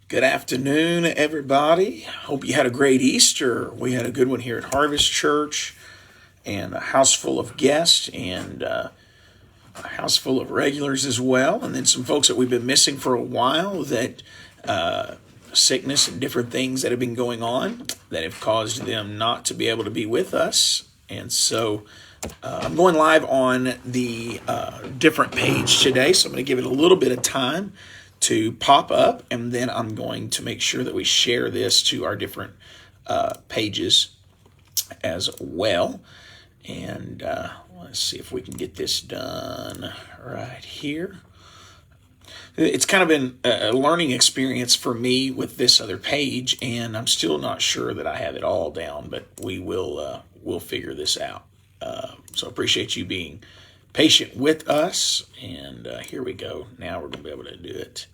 Good afternoon, everybody. Hope you had a great Easter. We had a good one here at Harvest Church, and a house full of guests, and a house full of regulars as well. And then some folks that we've been missing for a while, that sickness and different things that have been going on that have caused them not to be able to be with us. And so I'm going live on the different page today, so I'm going to give it a little bit of time to pop up, and then I'm going to make sure that we share this to our different pages as well. And let's see if we can get this done right here. It's kind of been a learning experience for me with this other page, and I'm still not sure that I have it all down, but we'll figure this out. So appreciate you being patient with us, and here we go. Now we're going to be able to do it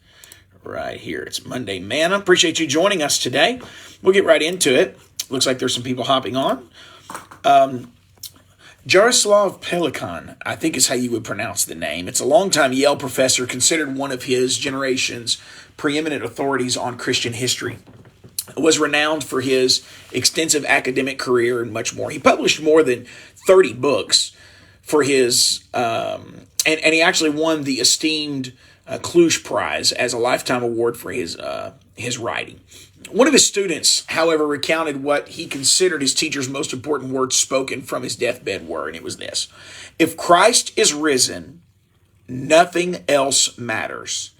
right here. It's Monday Manna. Appreciate you joining us today. We'll get right into it. Looks like there's some people hopping on. Jaroslav Pelikan, I think is how you would pronounce the name. It's a longtime Yale professor, considered one of his generation's preeminent authorities on Christian history. Was renowned for his extensive academic career and much more. He published more than 30 books for his, and he actually won the esteemed Cluj Prize as a lifetime award for his writing. One of his students, however, recounted what he considered his teacher's most important words spoken from his deathbed were, and it was this: "If Christ is risen, nothing else matters.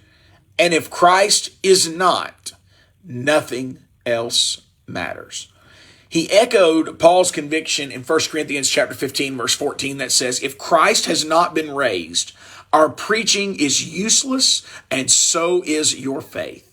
And if Christ is not, nothing else matters." He echoed Paul's conviction in 1 Corinthians chapter 15, verse 14, that says, "If Christ has not been raised, our preaching is useless, and so is your faith."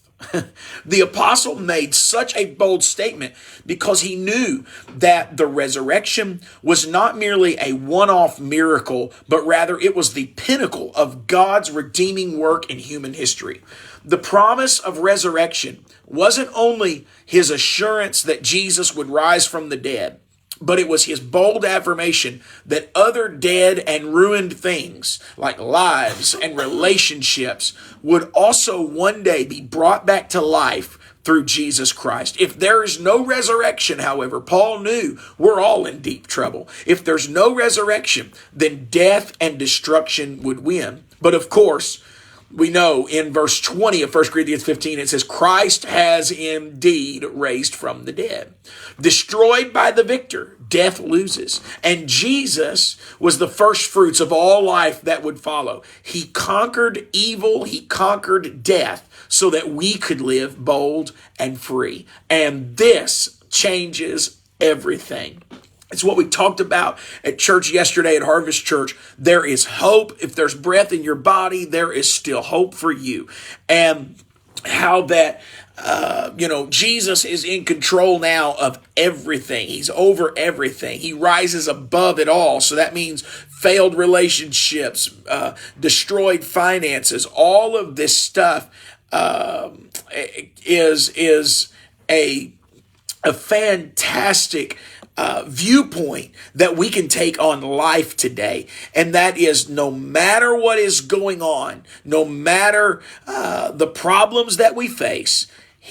The apostle made such a bold statement because he knew that the resurrection was not merely a one-off miracle, but rather it was the pinnacle of God's redeeming work in human history. The promise of resurrection wasn't only his assurance that Jesus would rise from the dead, but it was his bold affirmation that other dead and ruined things, like lives and relationships, would also one day be brought back to life through Jesus Christ. If there is no resurrection, however, Paul knew we're all in deep trouble. If there's no resurrection, then death and destruction would win. But of course, we know in verse 20 of 1 Corinthians 15, it says, "Christ has indeed raised from the dead." Destroyed by the victor, death loses. And Jesus was the first fruits of all life that would follow. He conquered evil, he conquered death, so that we could live bold and free. And this changes everything. It's what we talked about at church yesterday at Harvest Church. There is hope. If there's breath in your body, there is still hope for you. And how that, Jesus is in control now of everything. He's over everything. He rises above it all. So that means failed relationships, destroyed finances, all of this stuff is a fantastic viewpoint that we can take on life today. And that is, no matter what is going on, no matter the problems that we face,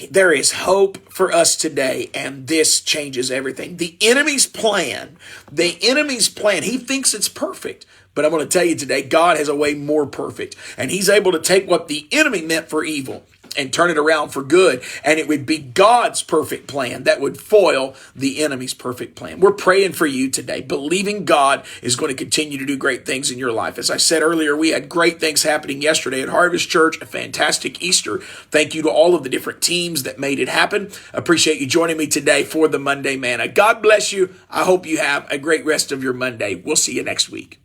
there is hope for us today, and this changes everything. The enemy's plan, he thinks it's perfect. But I'm going to tell you today, God has a way more perfect. And he's able to take what the enemy meant for evil and turn it around for good. And it would be God's perfect plan that would foil the enemy's perfect plan. We're praying for you today, believing God is going to continue to do great things in your life. As I said earlier, we had great things happening yesterday at Harvest Church, a fantastic Easter. Thank you to all of the different teams that made it happen. Appreciate you joining me today for the Monday Manna. God bless you. I hope you have a great rest of your Monday. We'll see you next week.